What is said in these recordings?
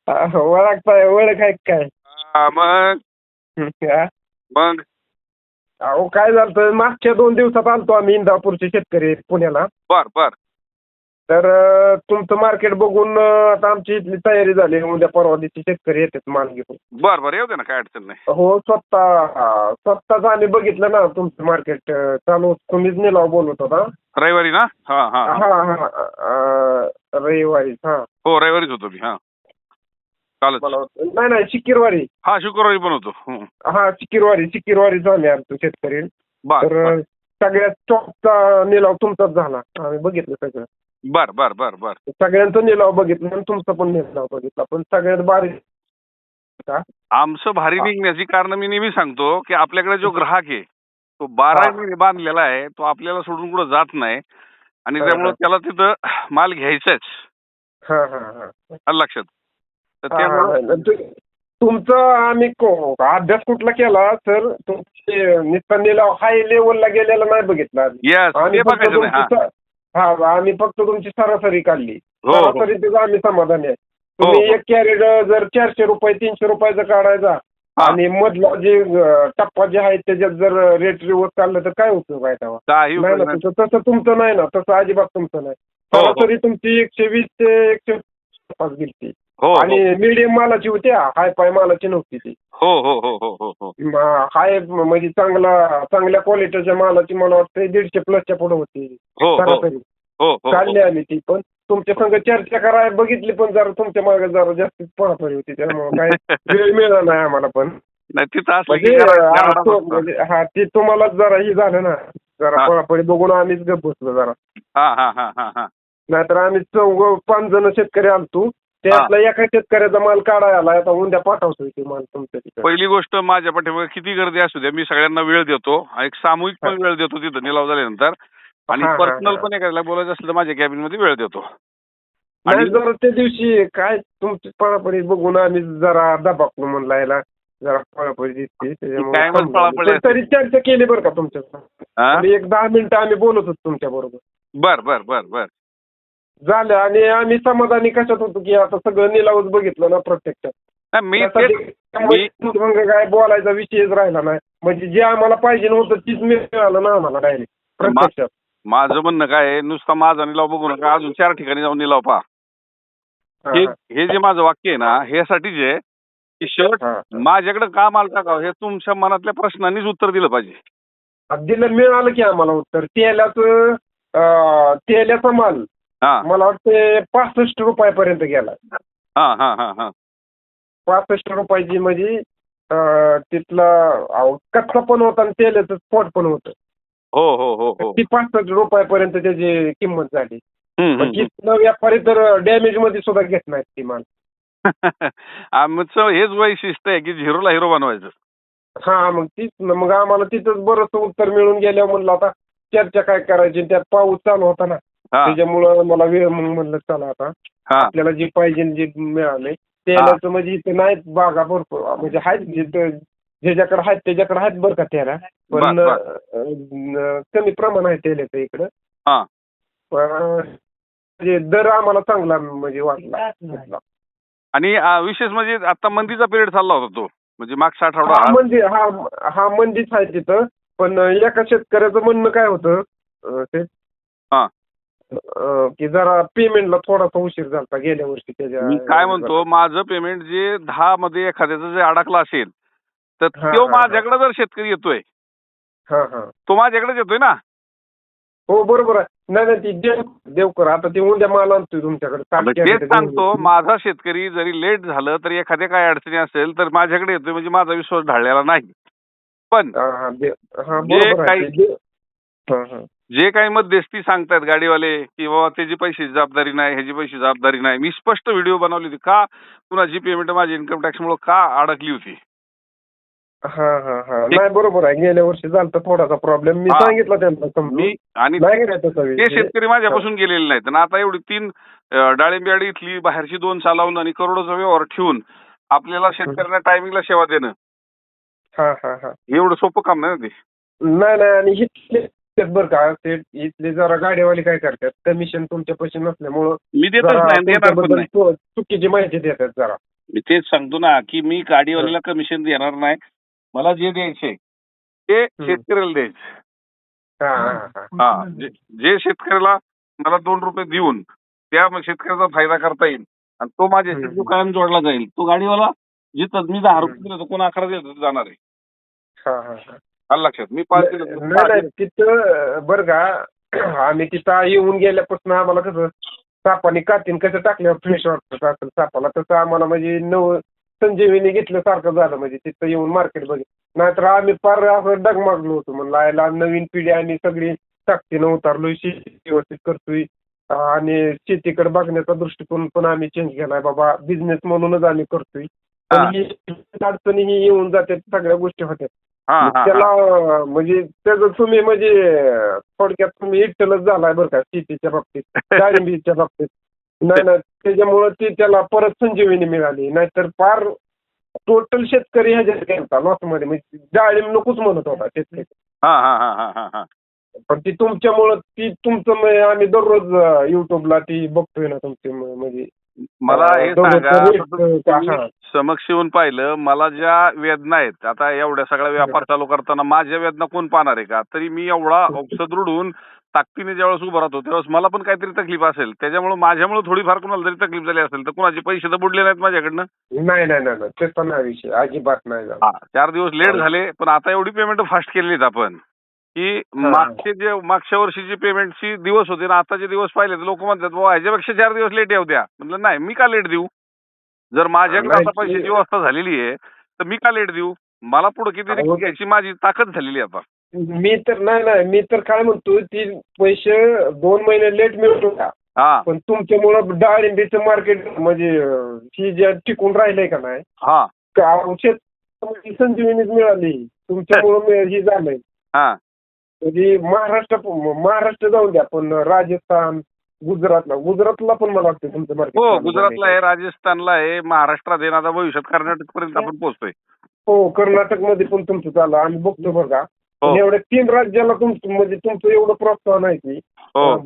ओळखताय ओळख आहे काय? मग हा? मग अहो काय झालं मागच्या 2 दिवसात आलतो आम्ही इंदापूरचे शेतकरी पुण्याला. बर बर तर तुमचं मार्केट बघून आता आमची इथली तयारी झाली. उद्या परवा दिवशी शेतकरी येतात माल घेऊन. बर बर येऊ दे ना, काय अडचण नाही. हो स्वतःच आम्ही बघितलं ना तुमचं मार्केट चालू. तुम्हीच निलाव बोलत होता. रविवारी ना? हा हा हा हा रविवारी. हा हो रविवारीच होतो मी. हा चालत. मला नाही शुक्रवारी. हा शुक्रवारी पण होतो. हा शुक्रवारीच आम्ही आमचं शेतकरी. बर तर सगळ्यात टॉपचा निलाव तुमचाच झाला. आम्ही बघितलं सगळं. बर बर बर बर सगळ्यांचा निलाव बघितला आणि तुमचा पण निलाव बघितला. पण सगळ्यात भारी आमचं भारी निघण्याची कारण मी नेहमी सांगतो की आपल्याकडे जो ग्राहक आहे तो 12 महिने बांधलेला आहे. तो आपल्याला सोडून कुठं जात नाही आणि त्यामुळे त्याला तिथं माल घ्यायचाच. हा हा हा आलं लक्षात? तर त्यामुळे तुमचं आम्ही अभ्यास कुठला केला सर? तुमचे नुसता निलाव हाय लेवलला गेलेला नाही बघितला. आम्ही फक्त तुमची सरासरी काढली. सरासरी आम्ही समाधानी आहे. तुम्ही एक कॅरेट जर 400 रुपये 300 रुपयाचा काढायचा आणि मधला जे टप्पा जे आहे त्याच्यात जर रेट रिवर्स काढलं तर काय उपयोग आहे तेव्हा? तसं तुमचं नाही ना. तसं अजिबात तुमचं नाही. सरासरी तुमची 120 ते 105 गेली आणि मीडियम मालाची होती. हाय पाय मालाची नव्हती ती. हो हो हो हो हो हाय म्हणजे चांगल्या क्वालिटीच्या मालाची मला वाटतं 150 प्लसच्या पुढे होती सरासरी. काढली आम्ही ती. पण तुमच्या संग चर्चा करायला बघितली पण जरा तुमच्या मागे जरा जास्त पळापळी होती. त्यामुळे काय वेळ मिळाला नाही आम्हाला. पण हा ते तुम्हालाच जरा ही झालं ना. जरा पळापळी बघून आम्हीच गप बसलो जरा. नाहीतर आम्ही 5 जण शेतकरी आलतो. त्यातला एका शेतकऱ्याचा माल काढायला आला. आता उद्या पाठवतोय ते माल तुमच्या तिथे. पहिली गोष्ट माझ्या पाठीमागे किती गर्दी असू द्या मी सगळ्यांना वेळ देतो. एक सामूहिक पण वेळ देतो तिथं निलाव झाल्यानंतर. आणि पर्सनल पण एखाद्याला बोलायचं असेल तर माझ्या कॅबिन मध्ये वेळ देतो. आणि जरा त्या दिवशी काय तुमची पळापळी बघून आम्ही जरा दबाकलो म्हणला याला. जरा पळापळी दिसते त्याच्यामुळे तरी चर्चा केली बरं का तुमच्या. एक 10 मिनिटं आम्ही बोलत होतो तुमच्या बरोबर. बर बर बर बर झालं. आणि आम्ही समाधानी कशात होतो की आता सगळं निलावच बघितलं ना प्रत्यक्षात. काय बोलायचा विषयच राहिला नाही. म्हणजे जे आम्हाला पाहिजे नव्हतं तीच मिळालं ना आम्हाला डायरेक्ट प्रत्यक्षात. माझं म्हणणं काय आहे नुसता माझा निलाव बघू नका. अजून 4 ठिकाणी जाऊन निलाव पहा. हे जे माझं वाक्य आहे ना ह्यासाठीच आहे की शेवट माझ्याकडे का माल टाकावं हे तुमच्या मनातल्या प्रश्नांनीच उत्तर दिलं पाहिजे. दिलं मिळालं की आम्हाला उत्तर. तेल्याचा माल मला वाटतं 65 रुपयापर्यंत गेला. 65 रुपयाची म्हणजे तिथला कच्चा पण होता आणि तेलाचं स्पॉट पण होतं. हो हो हो हो 65 रुपयापर्यंत त्याची किंमत झाली. व्यापारी तर डॅमेज मध्ये सुद्धा घेत नाहीत ती माल. आमचं हेच वैशिष्ट्य आहे की झिरोला हिरो बनवायचं. मग तीच मग आम्हाला तिथंच बरंच उत्तर मिळून गेल्यावर म्हणलं आता चर्चा काय करायची. त्यात पाऊस चालू होता ना त्याच्यामुळं मला वेळ म्हणलं चला आता आपल्याला जे पाहिजे जे मिळाले तेलाचं म्हणजे इथे नाहीत बागा भरपूर म्हणजे आहेत ज्याच्याकडे आहेत त्याच्याकडे आहेत बरं का तेला. पण कमी प्रमाण आहे तेलाचं इकडं. म्हणजे दर आम्हाला चांगला म्हणजे वाटला. आणि विशेष म्हणजे आता मंदीचा पिरियड चालला होता तो म्हणजे मागचा आठवडा म्हणजे मंदीच आहे तिथं. पण एका शेतकऱ्याचं म्हणणं काय होतं ते की जरा पेमेंटला थोडासा उशीर झाला गेल्या वर्षी. मी काय म्हणतो माझं पेमेंट जे 10 मध्ये एखाद्याचं जे अडकलं असेल तर तो माझ्याकडे जर शेतकरी येतोय तो माझ्याकडेच येतोय ना. हो बरोबर आहे. नाही ती देवकर आता ते उद्या माल आणतोय तुमच्याकडे. तेच सांगतो माझा शेतकरी जरी लेट झालं तरी एखाद्या काय अडचणी असेल तर माझ्याकडे येतोय म्हणजे माझा विश्वास ढळलेला नाही. पण जे काही मध्यस्थी सांगतायत गाडीवाले की बाबा त्याची पैशाची जबाबदारी नाही ह्याची पैशाची जबाबदारी नाही. मी स्पष्ट व्हिडिओ बनवली होती का कुणाची पेमेंट माझी इन्कम टॅक्समुळे का अडकली होती. नाही बरोबर आहे. गेल्या वर्षी झाला तर थोडासा प्रॉब्लेम मी सांगितलं त्यांना. आणि ते शेतकरी माझ्यापासून गेलेले नाहीत. आणि आता एवढी 3 डाळिंबी इथली बाहेरची 2 चालवून आणि करोडोचा व्यवहार ठेवून आपल्याला शेतकऱ्यांना टायमिंगला सेवा देणं एवढं सोपं काम नाही ते. नाही आणि बरं का ते इथले जरा गाडीवाले काय करतात कमिशन तुमच्या पैसे नसल्यामुळं मी देतच नाही चुकीची माहिती देतात जरा. मी तेच सांगतो ना की मी गाडीवाल्याला कमिशन देणार नाही. मला जे द्यायचे ते शेतकऱ्याला द्यायचे. हा जे शेतकऱ्याला मला 2 रुपये देऊन त्या शेतकऱ्याचा फायदा करता येईल आणि तो माझ्या जो कायम जोडला जाईल. तो गाडीवाला जिथं मी 10 रुपये दिले कोण 11 दिले जाणार आहे. आलं लक्षात. मी 5 दिले तिथं बरं का आम्ही तिथं येऊन गेल्यापासून आम्हाला कसं सापाने कातीन कसं टाकल्यावर फ्रेश वाटतं असेल सापाला तसं आम्हाला म्हणजे संजीवनी घेतल्यासारखं झालं म्हणजे तिथं येऊन मार्केट बघितलं. नाहीतर आम्ही फार असं डगमगलो होतो म्हणलं आयला नवीन पिढी आणि सगळी ताकदीनं उतरलोय शेती व्यवस्थित करतोय आणि शेतीकडे बघण्याचा दृष्टिकोन पण आम्ही चेंज केलाय बाबा बिझनेस म्हणूनच आम्ही करतोय. पण ही अडचणीही येऊन जाते सगळ्या गोष्टी होत्या. त्याला म्हणजे त्याचं तुम्ही म्हणजे थोडक्यात तुम्ही इटलच झालाय बरं का शेतीच्या बाबतीत डाळिंबीच्या बाबतीत. नाही त्याच्यामुळं ती त्याला परत संजीवनी मिळाली. नाहीतर फार टोटल शेतकरी ह्याच्यात गेलता लॉसमध्ये म्हणजे डाळिंब नकोच म्हणत होता शेतकरी. पण ती तुमच्यामुळं ती तुमचं आम्ही दररोज युट्यूबला ती बघतोय ना तुमची म्हणजे मला हे सांगा समक्ष येऊन पाहिलं मला ज्या वेदना आहेत आता एवढ्या सगळ्या व्यापार चालू करताना माझ्या वेदना कोण पाहणार आहे का? तरी मी एवढा सदृढ होऊन ताकदीने ज्यावेळेस उभं राहतो त्यावेळेस मला पण काहीतरी तकलीफ असेल. त्याच्यामुळे माझ्यामुळे थोडीफार कोणाला तरी तकलीफ झाली असेल तर कुणाचे पैसे तर बुडले नाहीत माझ्याकडनं. नाही त्याचा नाही विषय अजिबात नाही. 4 दिवस लेट झाले पण आता एवढी पेमेंट फास्ट केली आपण की मागच्या वर्षीची पेमेंटची दिवस होते ना आताचे दिवस पाहिले तर लोक म्हणतात बाबा ह्याच्यापेक्षा 4 दिवस लेट येऊ द्या. म्हटलं नाही मी का लेट देऊ? जर माझ्याकडे आता पैशाची व्यवस्था झालेली आहे तर मी का लेट देऊ? मला पुढे किती घ्यायची माझी ताकद झालेली आता. मी तर काय म्हणतो ती पैसे 2 महिने लेट मिळतो का पण तुमच्यामुळं डाळिंबीचं मार्केट म्हणजे ही जे टिकून राहिलंय का नाही औषध संजीवनीच मिळाली तुमच्यामुळं ही झालंय. म्हणजे महाराष्ट्र जाऊन द्या पण राजस्थान गुजरातला पण मला वाटतं तुमचं मार्केट. हो गुजरातला आहे राजस्थानला आहे महाराष्ट्रात आहे आता भविष्यात कर्नाटक पर्यंत आपण पोहोचतोय. हो कर्नाटक मध्ये पण तुमचं चाललं आम्ही बघतो बरं का. एवढ्या 3 राज्याला तुमचं म्हणजे तुमचं एवढं प्रोत्साहन आहे की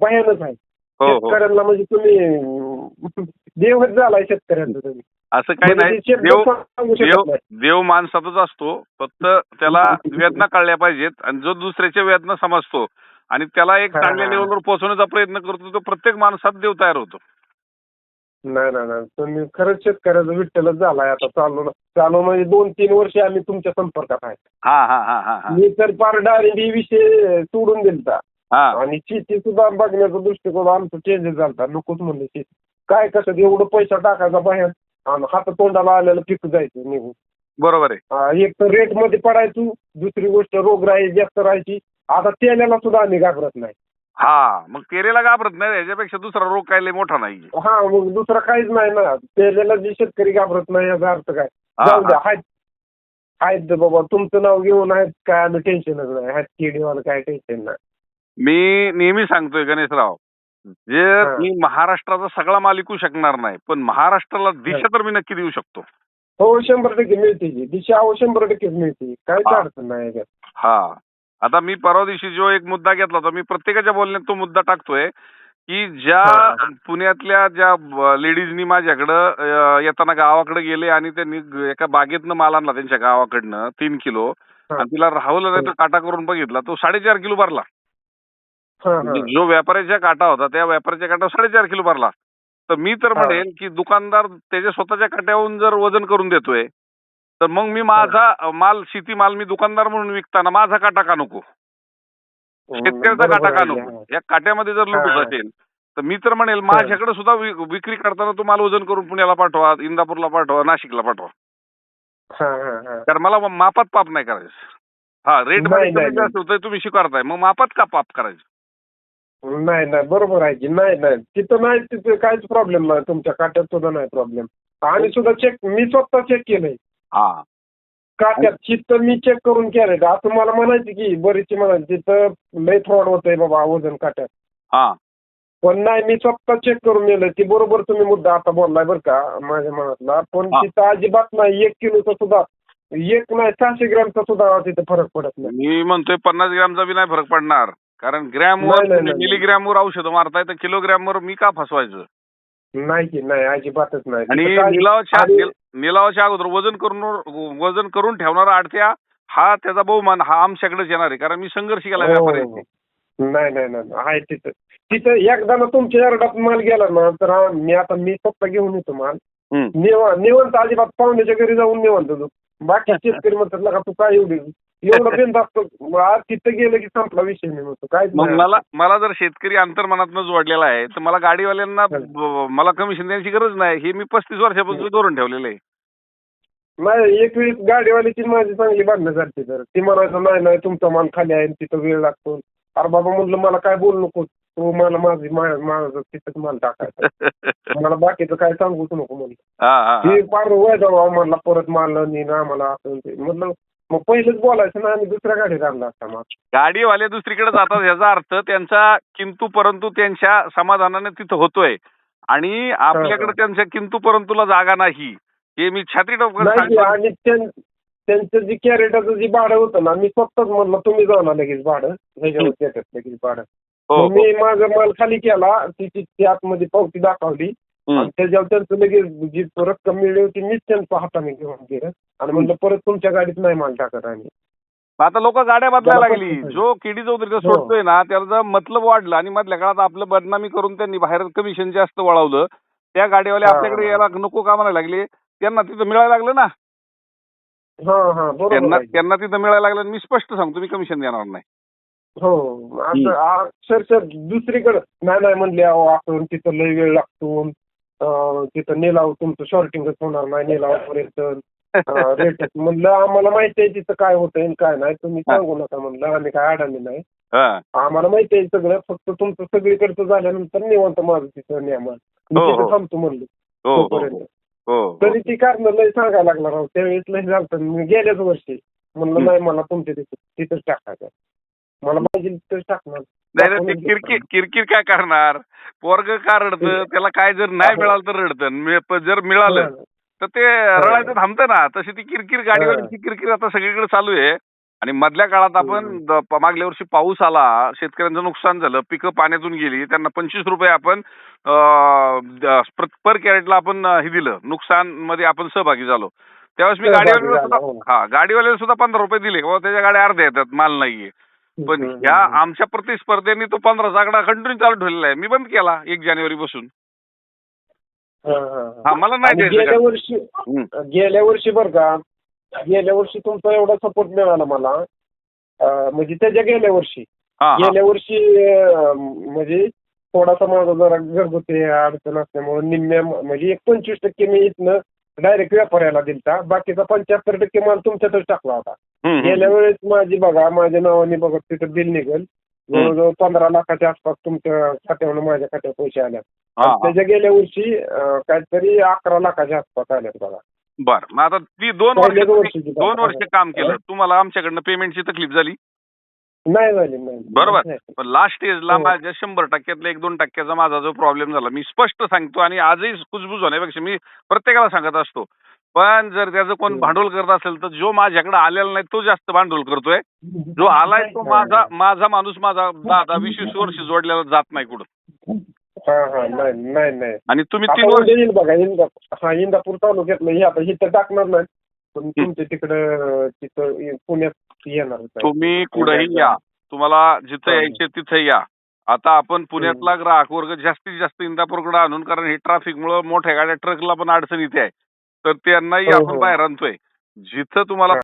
भयानक आहे. शेतकऱ्यांना म्हणजे तुम्ही देवच झालाय शेतकऱ्यांचं तुम्ही. असं काही नाही देव माणसातच असतो फक्त त्याला वेदना कळल्या पाहिजेत आणि जो दुसऱ्याच्या वेदना समजतो आणि त्याला एक चांगल्या लेवलवर पोहोचवण्याचा प्रयत्न करतो तो प्रत्येक माणसात देव तयार होतो. नाही तुम्ही खरंच शेतकऱ्याचा विठ्ठलच झालाय आता चालू म्हणजे 2-3 वर्ष आम्ही तुमच्या संपर्कात आहे. मी तर फार डाळिंबी विषय सोडून दिलता आणि शेती सुद्धा बघण्याचा दृष्टिकोन आमचा चेंज झाला. नकोच म्हणलं शेती काय कसं एवढं पैसा टाकायचा बाहेर आणि हात तोंडाला आलेलं पीक जायचं निघून. बरोबर आहे. एक तर रेट मध्ये पडायचो दुसरी गोष्ट रोगराई जास्त राहायची. आता तेलाला सुद्धा आम्ही घाबरत नाही. मग तेरेला घाबरत नाही याच्यापेक्षा दुसरा रोग काय लय मोठा नाही. मग दुसरा काहीच नाही ना तेलाला जे शेतकरी घाबरत नाही याचा अर्थ काय जाऊ द्या आहेत बाबा तुमचं नाव घेऊन आहेत काय आम्ही टेन्शनच नाही आहेत केडीवाला काय टेन्शन नाही. मी नेहमी सांगतोय गणेशराव जे मी महाराष्ट्राचा सगळा माल विकू शकणार नाही पण महाराष्ट्राला दिशा तर मी नक्की देऊ शकतो. हो 100% मिळते दिशा 100% मिळते काहीच अडचण नाही. आता मी परवा दिवशी जो एक मुद्दा घेतला होता मी प्रत्येकाच्या बोलण्यात तो मुद्दा टाकतोय की ज्या पुण्यातल्या ज्या लेडीजनी माझ्याकडं येताना गावाकडे गेले आणि त्यांनी एका बागेतनं माल आणला त्यांच्या गावाकडनं 3 किलो आणि तिला राहुलं नाही तर काटा करून बघितला तो 4.5 किलो भरला. जो व्यापाऱ्याचा काटा होता त्या व्यापाऱ्याच्या काटा 4.5 किलो भरला. तर मी तर म्हणेल की दुकानदार त्याच्या स्वतःच्या काट्यावरून जर वजन करून देतोय तर मग मी माझा माल शेती माल मी दुकानदार म्हणून विकताना माझा काटा का नको शेतकऱ्याचा काटा का नको या काट्यामध्ये जर लूट होत असेल तर मी तर म्हणेल माझ्याकडे सुद्धा विक्री करताना तो माल वजन करून पुण्याला पाठवा इंदापूरला पाठवा नाशिकला पाठवा. कारण मला मापात पाप नाही करायचं. रेट मध्ये कमी जास्त होतंय तुम्ही स्वीकारताय मग मापात का पाप करायचं. नाही बरोबर आहे की नाही तिथं नाही तिथं काहीच प्रॉब्लेम नाही तुमच्या काट्यात सुद्धा नाही प्रॉब्लेम. आणि सुद्धा मी स्वतः चेक केलंय काट्यात चित्त मी चेक करून केलंय. असं मला म्हणायचं की बरीचशी म्हणायची तिथं लय फ्रॉड होतंय बाबा वजन काट्यात पण नाही मी स्वतः चेक करून नेलं की बरोबर तुम्ही मुद्दा आता बोललाय बरं का माझ्या मनातला. पण तिथं अजिबात नाही 1 किलोचा सुद्धा 1 नाही 600 ग्रॅमचा सुद्धा तिथे फरक पडत नाही. मी म्हणतोय 50 ग्रॅमचा बी नाही फरक पडणार कारण ग्रॅमवर मिलीग्रॅमवर औषधं मारताय तर किलोग्रॅमवर मी का फसवायचं. नाही की नाही अजिबातच नाही. आणि निलावाच्या अगोदर वजन करून ठेवणारा आडत्या हा त्याचा बहुमान हा आमच्याकडेच येणार आहे, कारण मी संघर्ष केला व्यापाऱ्यांशी. नाही नाही नाही आहे तिथं तिथं एकदा ना तुमच्या यार्डात माल गेला ना तर मी स्वतः घेऊन येतो माल. निवंत अजिबात पाहुण्याच्या घरी जाऊन निवंत होतो. बाकी शेतकरी म्हणतात का तू काय एवढं बेंद असतो आज तिथं गेलं की संपला विषय नाही म्हणतो काय. मग मला जर शेतकरी अंतर्मनातनं जोडलेला आहे तर मला गाडीवाल्यांना मला कमिशन देण्याची गरज नाही. हे मी 35 वर्षापासून धोरण ठेवलेलं आहे. नाही एक वेळेस गाडीवाल्याची माझी चांगली भांडणं झाली तर ती म्हणायचं नाही तुमचा माल खाली आहे तिथं वेळ लागतो. अरे बाबा म्हटलं मला काय बोलू नको तू मला माझं तिथं माल टाकायचा मला बाकीचं काय सांगूच नको म्हणलं. हे फार वय जाऊ म्हणला परत माल नेणं आम्हाला असं म्हटलं मग पहिलेच बोलायचं ना आम्ही दुसऱ्या गाडीत आणला असता मग. गाडीवाले दुसरीकडे जातात याचा अर्थ त्यांचा किंतु परंतु त्यांच्या समाधानाने तिथं होतोय आणि आपल्याकडे त्यांच्या किंतु परंतुला जागा नाही हे मी छाती ठोकून सांगतो. आणि त्यांचं जी कॅरेटाचं जे भाडं होतं ना मी स्वतःच म्हणलं तुम्ही जाऊ ना लगेच भाडं ह्याच्यावर देतात लगेच भाडं. मी माझा माल खाली केला ती आतमध्ये पावती दाखवली आणि त्याच्यावर त्यांचं लगेच जी रक्कम मिळली होती मीच त्यांच्या हाताने घेऊन गेलं आणि म्हणलं परत तुमच्या गाडीत नाही माल टाकत आणि आता लोक गाड्या बदलायला लागली. जो केडी चौधरीचा सोडतोय ना त्याचा मतलब वाढलं आणि मधल्या काळात आपलं बदनामी करून त्यांनी बाहेर कमिशन जास्त वळवलं. त्या गाडीवाले आपल्याकडे यायला नको का म्हणायला लागले. त्यांना तिथं मिळायला लागलं ना. त्यांना तिथं मिळायला लागलं. मी स्पष्ट सांगतो मी कमिशन देणार नाही. हो अक्षरशः दुसरीकडे नाही म्हणले अहो आपण तिथं लय वेळ लागतो तिथं निलाव तुमचं शॉर्टिंगच होणार नाही निलावापर्यंत रेट म्हणलं आम्हाला माहिती आहे तिथं काय होतं काय नाही तुम्ही सांगू नका म्हणलं आम्ही काय अडाणी नाही आम्हाला माहिती आहे सगळं फक्त तुमचं सगळीकडचं झाल्यानंतर निवांत माझं तिथं नियमान मी तिथं थांबतो म्हणलं तोपर्यंत. तरी ती कारण लय सांगायला लागला राव त्यावेळेस लय झालं मी गेल्याच वर्षी म्हणलं नाही मला तुमच्या तिथंच टाकायचं मला पाहिजे तिथंच टाकणार. नाही किरकिर काय करणार पोरग का रडतं त्याला काय जर नाही मिळालं तर रडतं जर मिळालं तर ते रडायचं थांबतं ना. तशी ती किरकिर गाडीवरची किरकिर आता सगळीकडे चालू आहे. आणि मधल्या काळात आपण मागल्या वर्षी पाऊस आला शेतकऱ्यांचं नुकसान झालं पिकं पाण्यातून गेली त्यांना 25 रुपये आपण पर कॅरेटला आपण हे दिलं नुकसान मध्ये आपण सहभागी झालो. त्यावेळेस मी गाडीवाल्याला सुद्धा 15 रुपये दिले त्याच्या गाड्या अर्ध्या येतात माल नाहीये. पण ह्या आमच्या प्रतिस्पर्धेने तो 15चा आकडा कंटिन्यू चालू ठेवलेला आहे. मी बंद केला 1 जानेवारी पासून. मला नाही गेल्या वर्षी बरं का गेल्या वर्षी तुमचा एवढा सपोर्ट मिळाला मला म्हणजे त्याच्या गेल्या वर्षी म्हणजे थोडासा माझा जरा घरगुती अडचण असल्यामुळे निम्म्या म्हणजे 25% मी इथनं डायरेक्ट व्यापाऱ्याला दिलता बाकीचा 75% माल तुमच्यातच टाकला होता. गेल्या वेळेस माझी बघा माझ्या नावाने बघा तिथं बिल निघेल जवळजवळ 15 लाखाच्या आसपास तुमच्या खात्यावर माझ्या खात्यात पैसे आल्यात. त्याच्या गेल्या वर्षी काहीतरी 11 लाखाच्या आसपास आल्यात बघा. बर मग आता ती 2 वर्ष काम केलं तुम्हाला आमच्याकडनं पेमेंटची तकलीफ झाली नाही झाली बरोबर. पण लास्ट स्टेजला माझ्या 100%तला 1-2% माझा जो प्रॉब्लेम झाला मी स्पष्ट सांगतो आणि आजही कुजबुज होण्यापेक्षा मी प्रत्येकाला सांगत असतो. पण जर त्याचं कोण भांडवल करत असेल तर जो माझ्याकडे आलेला नाही तो जास्त भांडवल करतोय. जो आलाय तो माझा माणूस माझा 10-20 वर्ष जोडलेला जात नाही कुठं. नाही आणि तुम्ही 3 वर्ष बघा इंदापूर तालुक्यातलं हे आता इथं टाकणार नाही पण तुमच्या तिथं पुण्यात येणार. तुम्ही कुठेही या तुम्हाला जिथं यायचे तिथे या. आता आपण पुण्यातला ग्राहक वर्ग जास्तीत जास्त इंदापूरकडे आणून कारण हे ट्रॅफिकमुळे मोठ्या गाड्या ट्रकला पण अडचण इथे आहे तर त्यांनाही आपण बाहेर आणतोय. जिथं तुम्हाला